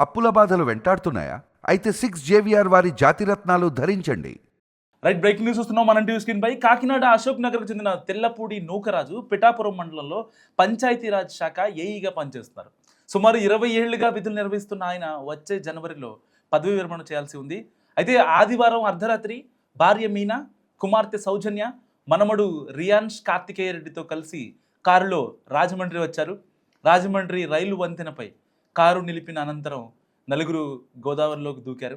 అప్పుల బాధలు వెంటాడుతున్నాయా? అయితే 6 JVR వారి జాతిరత్నాలు ధరించండి. రైట్, బ్రేకింగ్ న్యూస్ వస్తున్నాం మన టీవీ స్క్రీన్ పై. కాకినాడ అశోక్ నగర్కు చెందిన తెల్లపూడి నూకరాజు పిఠాపురం మండలంలో పంచాయతీరాజ్ శాఖ ఏఈగా పనిచేస్తున్నారు. సుమారు 20 ఏళ్లుగా విధులు నిర్వహిస్తున్న ఆయన వచ్చే జనవరిలో పదవి విరమణ చేయాల్సి ఉంది. అయితే ఆదివారం అర్ధరాత్రి భార్య మీనా, కుమార్తె సౌజన్య, మనమడు రియాన్స్ కార్తికేయ రెడ్డితో కలిసి కారులో రాజమండ్రి వచ్చారు. రాజమండ్రి రైలు వంతెనపై కారు నిలిపిన అనంతరం నలుగురు గోదావరిలోకి దూకారు.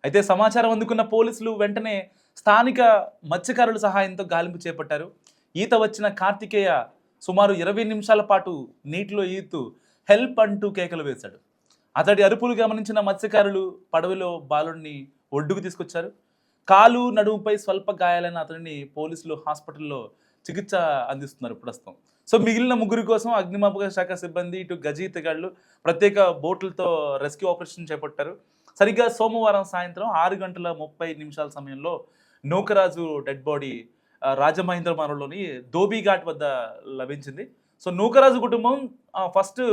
అయితే సమాచారం అందుకున్న పోలీసులు వెంటనే స్థానిక మత్స్యకారుల సహాయంతో గాలింపు చేపట్టారు. ఈత వచ్చిన కార్తికేయ సుమారు 20 నిమిషాల పాటు నీటిలో ఈతూ హెల్ప్ అంటూ కేకలు వేశాడు. అతడి అరుపులు గమనించిన మత్స్యకారులు పడవలో బాలుడిని ఒడ్డుకు తీసుకొచ్చారు. కాలు, నడుముపై స్వల్ప గాయాలైన అతడిని పోలీసులు హాస్పిటల్లో చికిత్స అందిస్తున్నారు ప్రస్తుతం. సో మిగిలిన ముగ్గురి కోసం అగ్నిమాపక శాఖ సిబ్బంది, ఇటు గజీతగాళ్లు ప్రత్యేక బోట్లతో రెస్క్యూ ఆపరేషన్ చేపట్టారు. సరిగ్గా సోమవారం సాయంత్రం 6:30 సమయంలో నూకరాజు డెడ్ బాడీ రాజమహేంద్రవరంలోని ధోబీఘాట్ వద్ద లభించింది. సో నూకరాజు కుటుంబం ఫస్ట్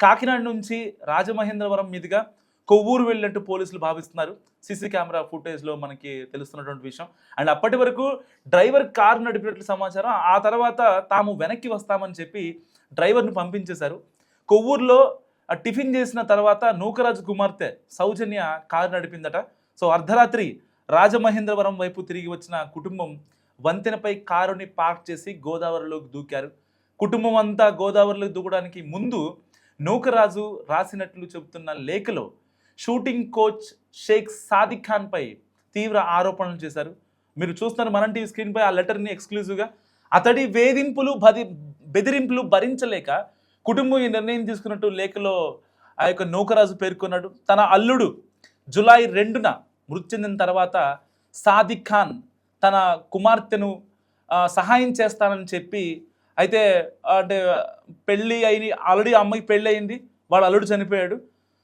కాకినాడ నుంచి రాజమహేంద్రవరం మీదుగా కొవ్వూరు వెళ్ళినట్టు పోలీసులు భావిస్తున్నారు. సీసీ కెమెరా ఫుటేజ్లో మనకి తెలుస్తున్నటువంటి విషయం. అండ్ అప్పటి వరకు డ్రైవర్ కారు నడిపినట్లు సమాచారం. ఆ తర్వాత తాము వెనక్కి వస్తామని చెప్పి డ్రైవర్ను పంపించేశారు. కొవ్వూరులో టిఫిన్ చేసిన తర్వాత నూకరాజు కుమార్తె సౌజన్య కారు నడిపిందట. సో అర్ధరాత్రి రాజమహేంద్రవరం వైపు తిరిగి వచ్చిన కుటుంబం వంతెనపై కారుని పార్క్ చేసి గోదావరిలోకి దూకారు. కుటుంబం అంతా గోదావరిలోకి దూకడానికి ముందు నూకరాజు రాసినట్లు చెబుతున్న లేఖలో షూటింగ్ కోచ్ షేక్ సాదిక్ ఖాన్ పై తీవ్ర ఆరోపణలు చేశారు. మీరు చూస్తున్నారు మన టీవీ స్క్రీన్ పై ఆ లెటర్ని ఎక్స్క్లూజివ్గా. అతడి వేధింపులు బెదిరింపులు భరించలేక కుటుంబం ఈ నిర్ణయం తీసుకున్నట్టు లేఖలో ఆ యొక్క నూకరాజు పేర్కొన్నాడు. తన అల్లుడు జూలై 2న మృతి చెందిన తర్వాత సాదిక్ ఖాన్ తన కుమార్తెను సహాయం చేస్తానని చెప్పి, అయితే అంటే పెళ్ళి అయిన ఆల్రెడీ అమ్మాయికి పెళ్ళి అయింది, వాళ్ళ అల్లుడు చనిపోయాడు.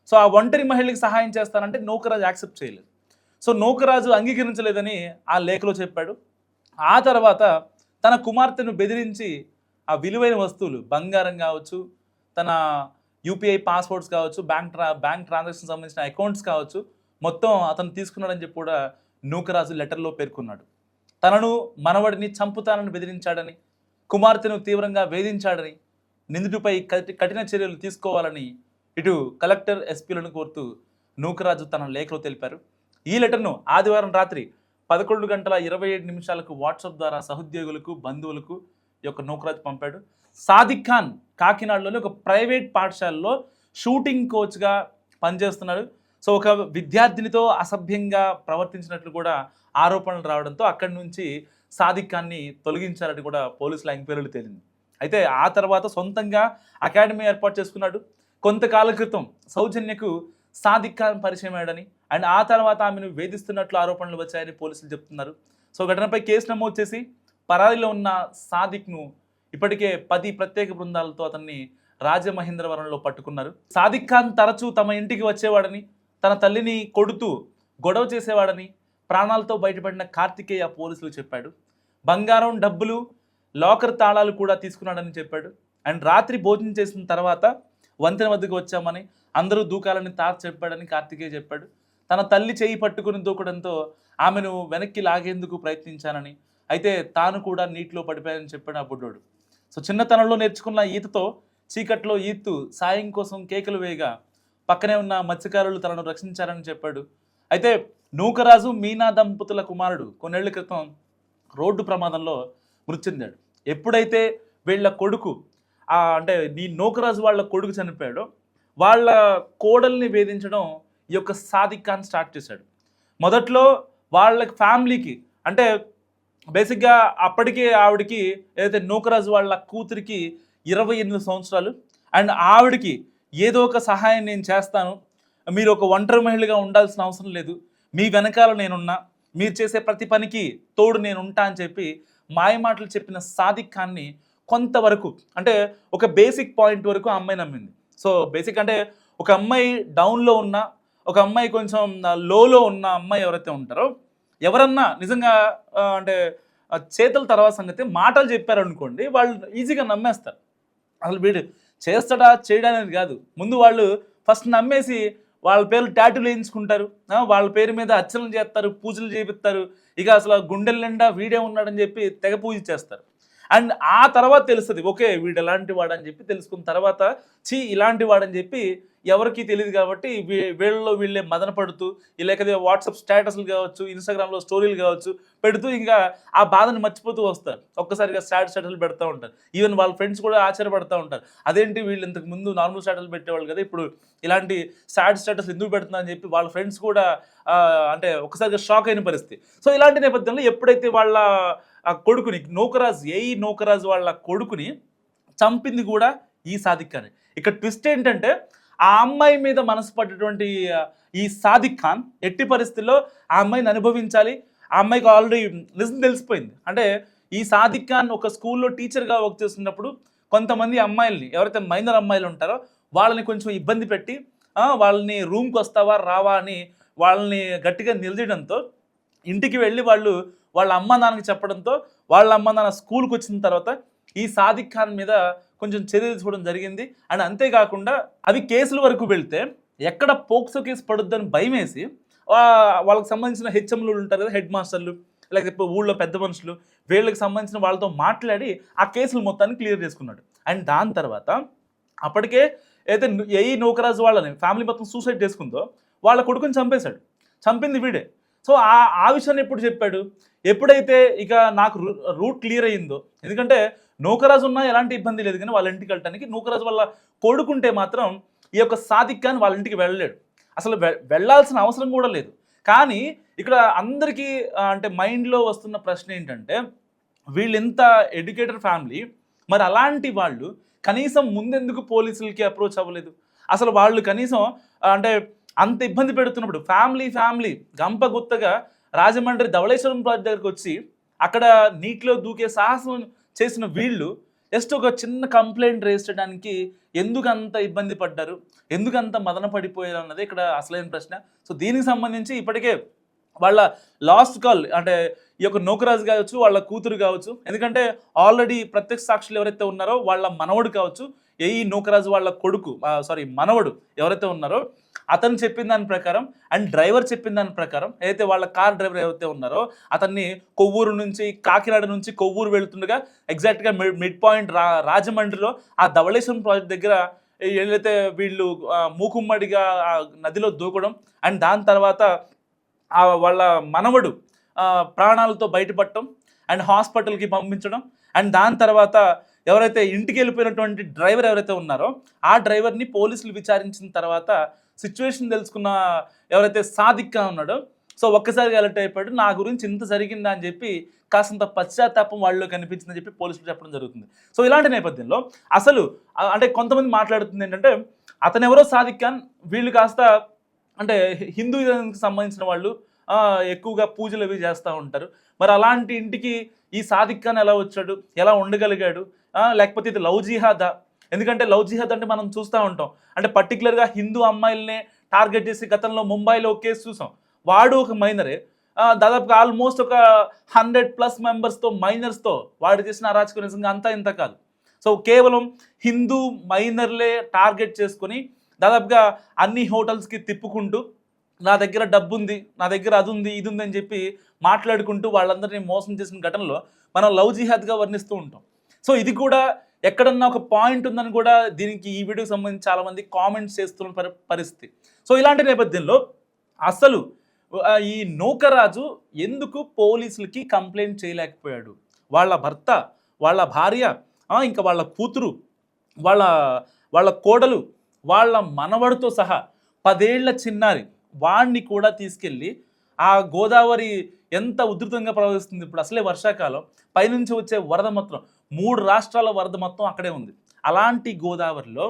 సో ఆ ఒంటరి మహిళకి సహాయం చేస్తానంటే నూకరాజు యాక్సెప్ట్ చేయలేదు. సో నూకరాజు అంగీకరించలేదని ఆ లేఖలో చెప్పాడు. ఆ తర్వాత తన కుమార్తెను బెదిరించి ఆ విలువైన వస్తువులు, బంగారం కావచ్చు, తన యూపీఐ పాస్వర్డ్స్ కావచ్చు, బ్యాంక్ ట్రాన్సాక్షన్ సంబంధించిన అకౌంట్స్ కావచ్చు, మొత్తం అతను తీసుకున్నాడని చెప్పి కూడా నూకరాజు లెటర్లో పేర్కొన్నాడు. తనను, మనవడిని చంపుతానని బెదిరించాడని, కుమార్తెను తీవ్రంగా వేధించాడని, నిందితుడిపై కఠిన చర్యలు తీసుకోవాలని ఇటు కలెక్టర్, ఎస్పీలను కోరుతూ నూకరాజు తన లేఖలో తెలిపారు. ఈ లెటర్ను ఆదివారం రాత్రి 11:27 వాట్సాప్ ద్వారా సహోద్యోగులకు, బంధువులకు ఈ యొక్క నూకరాజు పంపాడు. సాదిక్ ఖాన్ కాకినాడలోని ఒక ప్రైవేట్ పాఠశాలలో షూటింగ్ కోచ్గా పనిచేస్తున్నాడు. సో ఒక విద్యార్థినితో అసభ్యంగా ప్రవర్తించినట్లు కూడా ఆరోపణలు రావడంతో అక్కడి నుంచి సాదిక్ ఖాన్ని తొలగించాలని కూడా పోలీసుల ఎంక్వైరీలు తేలింది. అయితే ఆ తర్వాత సొంతంగా అకాడమీ ఏర్పాటు చేసుకున్నాడు. కొంతకాల క్రితం సౌజన్యకు సాదిక్ ఖాన్ పరిచయం అయ్యాడని, అండ్ ఆ తర్వాత ఆమెను వేధిస్తున్నట్లు ఆరోపణలు వచ్చాయని పోలీసులు చెప్తున్నారు. సో ఘటనపై కేసు నమోదు చేసి పరారీలో ఉన్న సాదిక్ను ఇప్పటికే 10 ప్రత్యేక బృందాలతో అతన్ని రాజమహేంద్రవరంలో పట్టుకున్నారు. సాదిక్ ఖాన్ తరచూ తమ ఇంటికి వచ్చేవాడని, తన తల్లిని కొడుతూ గొడవ చేసేవాడని ప్రాణాలతో బయటపడిన కార్తికేయ పోలీసులు చెప్పాడు. బంగారం, డబ్బులు, లాకర్ తాళాలు కూడా తీసుకున్నాడని చెప్పాడు. అండ్ రాత్రి భోజనం చేసిన తర్వాత వంతెన వద్దకు వచ్చామని, అందరూ దూకాలని చెప్పాడని కార్తికేయ చెప్పాడు. తన తల్లి చేయి పట్టుకుని దూకడంతో ఆమెను వెనక్కి లాగేందుకు ప్రయత్నించానని, అయితే తాను కూడా నీటిలో పడిపోయానని చెప్పాడు ఆ బుడ్డోడు. సో చిన్నతనంలో నేర్చుకున్న ఈతతో చీకట్లో ఈత్తు సాయం కోసం కేకలు వేయగా పక్కనే ఉన్న మత్స్యకారులు తనను రక్షించారని చెప్పాడు. అయితే నూకరాజు, మీనా దంపతుల కుమారుడు కొన్నేళ్ల క్రితం రోడ్డు ప్రమాదంలో మృతి చెందాడు. ఎప్పుడైతే వీళ్ళ కొడుకు అంటే నీ నూకరాజు వాళ్ళ కొడుకు చనిపోయాడో, వాళ్ళ కోడల్ని వేధించడం ఈ యొక్క సాదిక్ ఖాన్ స్టార్ట్ చేశాడు. మొదట్లో వాళ్ళ ఫ్యామిలీకి, అంటే బేసిక్గా అప్పటికే ఆవిడకి, ఏదైతే నూకరాజు వాళ్ళ కూతురికి 28 సంవత్సరాలు, అండ్ ఆవిడకి ఏదో ఒక సహాయం నేను చేస్తాను, మీరు ఒక ఒంటరి మహిళగా ఉండాల్సిన అవసరం లేదు, మీ వెనకాల నేనున్నా, మీరు చేసే ప్రతి పనికి తోడు నేను ఉంటా అని చెప్పి మాయమాటలు చెప్పిన సాదిక్ ఖాన్ని కొంతవరకు, అంటే ఒక బేసిక్ పాయింట్ వరకు ఆ అమ్మాయి నమ్మింది. సో బేసిక్ అంటే ఒక అమ్మాయి డౌన్లో ఉన్న, ఒక అమ్మాయి కొంచెం లోలో ఉన్న అమ్మాయి ఎవరైతే ఉంటారో, ఎవరన్నా నిజంగా అంటే చేతుల తర్వాత సంగతి మాటలు చెప్పారనుకోండి, వాళ్ళు ఈజీగా నమ్మేస్తారు. అసలు వీడు చేస్తాడా చేయడా అనేది కాదు, ముందు వాళ్ళు ఫస్ట్ నమ్మేసి వాళ్ళ పేర్లు టాటూలు వేయించుకుంటారు, వాళ్ళ పేరు మీద అర్చనలు చేస్తారు, పూజలు చేపిస్తారు, ఇక అసలు గుండెల నిండా వీడే ఉన్నాడని చెప్పి తెగ పూజ చేస్తారు. అండ్ ఆ తర్వాత తెలుస్తుంది ఓకే వీడు ఎలాంటి వాడని చెప్పి తెలుసుకున్న తర్వాత ఇలాంటి వాడని చెప్పి ఎవరికి తెలియదు కాబట్టి వీళ్ళలో వీళ్ళే మదన పడుతూ లేకపోతే వాట్సాప్ స్టేటస్లు కావచ్చు, ఇన్స్టాగ్రామ్లో స్టోరీలు కావచ్చు పెడుతూ ఇంకా ఆ బాధను మర్చిపోతూ వస్తారు. ఒక్కసారిగా స్టేటస్లు పెడతా ఉంటారు. ఈవెన్ వాళ్ళ ఫ్రెండ్స్ కూడా ఆశ్చర్యపడతా ఉంటారు, అదేంటి వీళ్ళు ఇంతకు ముందు నార్మల్ స్టేటస్లు పెట్టేవాళ్ళు కదా, ఇప్పుడు ఇలాంటి స్టేటస్ ఎందుకు పెడుతున్నా అని చెప్పి వాళ్ళ ఫ్రెండ్స్ కూడా అంటే ఒక్కసారిగా షాక్ అయిన పరిస్థితి. సో ఇలాంటి నేపథ్యంలో ఎప్పుడైతే వాళ్ళ కొడుకుని నూకరాజు నూకరాజు వాళ్ళ కొడుకుని చంపింది కూడా ఈ సాదిక్ ఖాన్. ఇక్కడ ట్విస్ట్ ఏంటంటే ఆ అమ్మాయి మీద మనసు పడ్డటువంటి ఈ సాదిక్ ఖాన్ ఎట్టి పరిస్థితుల్లో ఆ అమ్మాయిని అనుభవించాలి. ఆ అమ్మాయికి ఆల్రెడీ నిజం తెలిసిపోయింది. అంటే ఈ సాదిక్ ఖాన్ ఒక స్కూల్లో టీచర్గా వర్క్ చేస్తున్నప్పుడు కొంతమంది అమ్మాయిల్ని, ఎవరైతే మైనర్ అమ్మాయిలు ఉంటారో వాళ్ళని కొంచెం ఇబ్బంది పెట్టి వాళ్ళని రూమ్కి వస్తావా రావా అని వాళ్ళని గట్టిగా నిలదీయడంతో ఇంటికి వెళ్ళి వాళ్ళ అమ్మ నాన్నకి చెప్పడంతో వాళ్ళ అమ్మ నాన్న స్కూల్కి వచ్చిన తర్వాత ఈ సాదిక్ ఖాన్ మీద కొంచెం చర్యలు తీసుకోవడం జరిగింది. అండ్ అంతేకాకుండా అవి కేసుల వరకు వెళ్తే ఎక్కడ పోక్సో కేసు పడుద్దని భయం వేసి వాళ్ళకి సంబంధించిన హెచ్ఎంలు ఉంటారు కదా, హెడ్ మాస్టర్లు లేకపోతే ఊళ్ళో పెద్ద మనుషులు, వీళ్ళకి సంబంధించిన వాళ్ళతో మాట్లాడి ఆ కేసులు మొత్తాన్ని క్లియర్ చేసుకున్నాడు. అండ్ దాని తర్వాత అప్పటికే అయితే నూకరాజు వాళ్ళని ఫ్యామిలీ మొత్తం సూసైడ్ చేసుకుందో వాళ్ళ కొడుకుని చంపేశాడు. చంపింది వీడే. సో ఆ విషయాన్ని ఎప్పుడు చెప్పాడు, ఎప్పుడైతే ఇక నాకు రూట్ క్లియర్ అయ్యిందో, ఎందుకంటే నూకరాజు ఉన్నా ఎలాంటి ఇబ్బంది లేదు, కానీ వాళ్ళ ఇంటికి వెళ్ళటానికి నూకరాజు వాళ్ళ కొడుకుంటే మాత్రం ఈ యొక్క సాదిక్ ఖాన్ వాళ్ళ ఇంటికి వెళ్ళలేడు, అసలు వెళ్ళాల్సిన అవసరం కూడా లేదు. కానీ ఇక్కడ అందరికీ అంటే మైండ్లో వస్తున్న ప్రశ్న ఏంటంటే వీళ్ళు ఎంత ఎడ్యుకేటెడ్ ఫ్యామిలీ, మరి అలాంటి వాళ్ళు కనీసం ముందెందుకు పోలీసులకి అప్రోచ్ అవ్వలేదు? అసలు వాళ్ళు కనీసం అంటే అంత ఇబ్బంది పెడుతున్నప్పుడు ఫ్యామిలీ గంప గుత్తగా రాజమండ్రి ధవళేశ్వరం ప్రాజెక్ట్ దగ్గరికి వచ్చి అక్కడ నీటిలో దూకే సాహసం చేసిన వీళ్ళు జస్ట్ ఒక చిన్న కంప్లైంట్ రేస్ చేయడానికి ఎందుకు అంత ఇబ్బంది పడ్డారు, ఎందుకు అంత మదన పడిపోయారు అన్నది ఇక్కడ అసలైన ప్రశ్న. సో దీనికి సంబంధించి ఇప్పటికే వాళ్ళ లాస్ట్ కాల్ అంటే ఈ యొక్క నూకరాజు కావచ్చు, వాళ్ళ కూతురు కావచ్చు, ఎందుకంటే ఆల్రెడీ ప్రత్యక్ష సాక్షులు ఎవరైతే ఉన్నారో వాళ్ళ మనవడు కావచ్చు, నూకరాజు వాళ్ళ కొడుకు మనవడు ఎవరైతే ఉన్నారో అతను చెప్పిన దాని ప్రకారం అండ్ డ్రైవర్ చెప్పిన దాని ప్రకారం అయితే వాళ్ళ కార్ డ్రైవర్ ఎవరైతే ఉన్నారో అతన్ని కొవ్వూరు నుంచి కాకినాడ నుంచి కొవ్వూరు వెళ్తుండగా ఎగ్జాక్ట్గా మిడ్ పాయింట్ రాజమండ్రిలో ఆ ధవళేశ్వరం ప్రాజెక్ట్ దగ్గర ఏదైతే వీళ్ళు మూకుమ్మడిగా నదిలో దూకడం అండ్ దాని తర్వాత వాళ్ళ మనవడు ప్రాణాలతో బయటపడటం అండ్ హాస్పిటల్కి పంపించడం అండ్ దాని తర్వాత ఎవరైతే ఇంటికి వెళ్ళిపోయినటువంటి డ్రైవర్ ఎవరైతే ఉన్నారో ఆ డ్రైవర్ని పోలీసులు విచారించిన తర్వాత సిచ్యువేషన్ తెలుసుకున్న ఎవరైతే సాదిక్ ఖాన్ ఉన్నాడో సో ఒక్కసారిగా అలర్ట్ అయిపోయాడు, నా గురించి ఇంత జరిగిందా అని చెప్పి కాసంత పశ్చాత్తాపం వాళ్ళలో కనిపించిందని చెప్పి పోలీసులు చెప్పడం జరుగుతుంది. సో ఇలాంటి నేపథ్యంలో అసలు అంటే కొంతమంది మాట్లాడుతుంది ఏంటంటే అతను ఎవరో సాదిక్ ఖాన్, వీళ్ళు కాస్త అంటే హిందూయిజంకి సంబంధించిన వాళ్ళు ఎక్కువగా పూజలు అవి చేస్తూ ఉంటారు, మరి అలాంటి ఇంటికి ఈ సాదిక్ ఖాన్ ఎలా వచ్చాడు, ఎలా ఉండగలిగాడు, లేకపోతే ఇది లవ్ జిహాదా? ఎందుకంటే లవ్ జిహాద్ అంటే మనం చూస్తూ ఉంటాం, అంటే పర్టికులర్గా హిందూ అమ్మాయిలనే టార్గెట్ చేసి గతంలో ముంబైలో ఒక కేసు చూసాం, వాడు ఒక మైనరే, దాదాపుగా ఆల్మోస్ట్ ఒక 100+ మెంబర్స్తో మైనర్స్తో వాడు చేసిన అరాచకం నిజంగా అంతా ఇంత కాదు. సో కేవలం హిందూ మైనర్లే టార్గెట్ చేసుకొని దాదాపుగా అన్ని హోటల్స్కి తిప్పుకుంటూ నా దగ్గర డబ్బు ఉంది, నా దగ్గర అది ఉంది ఇది ఉంది అని చెప్పి మాట్లాడుకుంటూ వాళ్ళందరినీ మోసం చేసిన ఘటనలో మనం లవ్ జిహాద్గా వర్ణిస్తూ ఉంటాం. సో ఇది కూడా ఎక్కడన్నా ఒక పాయింట్ ఉందని కూడా దీనికి ఈ వీడియోకి సంబంధించి చాలామంది కామెంట్స్ చేస్తున్న పరిస్థితి. సో ఇలాంటి నేపథ్యంలో అసలు ఈ నూకరాజు ఎందుకు పోలీసులకి కంప్లైంట్ చేయలేకపోయాడు? వాళ్ళ భర్త, వాళ్ళ భార్య, ఇంకా వాళ్ళ కూతురు, వాళ్ళ కోడలు, వాళ్ళ మనవడితో సహా 10 ఏళ్ల చిన్నారి వాడిని కూడా తీసుకెళ్ళి ఆ గోదావరి ఎంత ఉధృతంగా ప్రవహిస్తుంది, ఇప్పుడు అసలే వర్షాకాలం, పైనుంచి వచ్చే వరద మొత్తం 3 రాష్ట్రాల వరద మొత్తం అక్కడే ఉంది. అలాంటి గోదావరిలో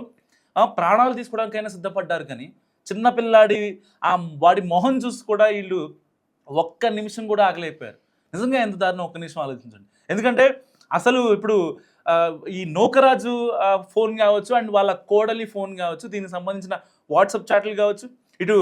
ప్రాణాలు తీసుకోవడానికైనా సిద్ధపడ్డారు, కానీ చిన్నపిల్లాడి వాడి మొహం చూసి కూడా వీళ్ళు ఒక్క నిమిషం కూడా ఆగలేకపోయారు. నిజంగా ఎంత దారుణం, ఒక్క నిమిషం ఆలోచించండి. ఎందుకంటే అసలు ఇప్పుడు ఈ నూకరాజు ఫోన్ కావచ్చు అండ్ వాళ్ళ కోడలి ఫోన్ కావచ్చు, దీనికి సంబంధించిన వాట్సాప్ చాట్లు కావచ్చు, ఇటు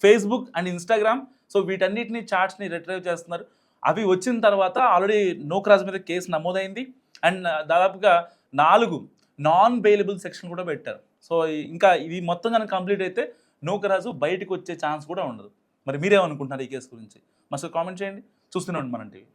ఫేస్బుక్ అండ్ ఇన్స్టాగ్రామ్, సో వీటన్నిటిని చాట్స్ని రిట్రైవ్ చేస్తున్నారు. అవి వచ్చిన తర్వాత ఆల్రెడీ నూకరాజు మీద కేసు నమోదైంది అండ్ దాదాపుగా 4 నాన్ బెయిలబుల్ సెక్షన్ కూడా పెట్టారు. సో ఇంకా ఇది మొత్తం కనుక కంప్లీట్ అయితే నూకరాజు బయటకు వచ్చే ఛాన్స్ కూడా ఉండదు. మరి మీరేమనుకుంటున్నారు ఈ కేసు గురించి? మస్తు కామెంట్ చేయండి. చూస్తూనే ఉండండి మనం టీవీ.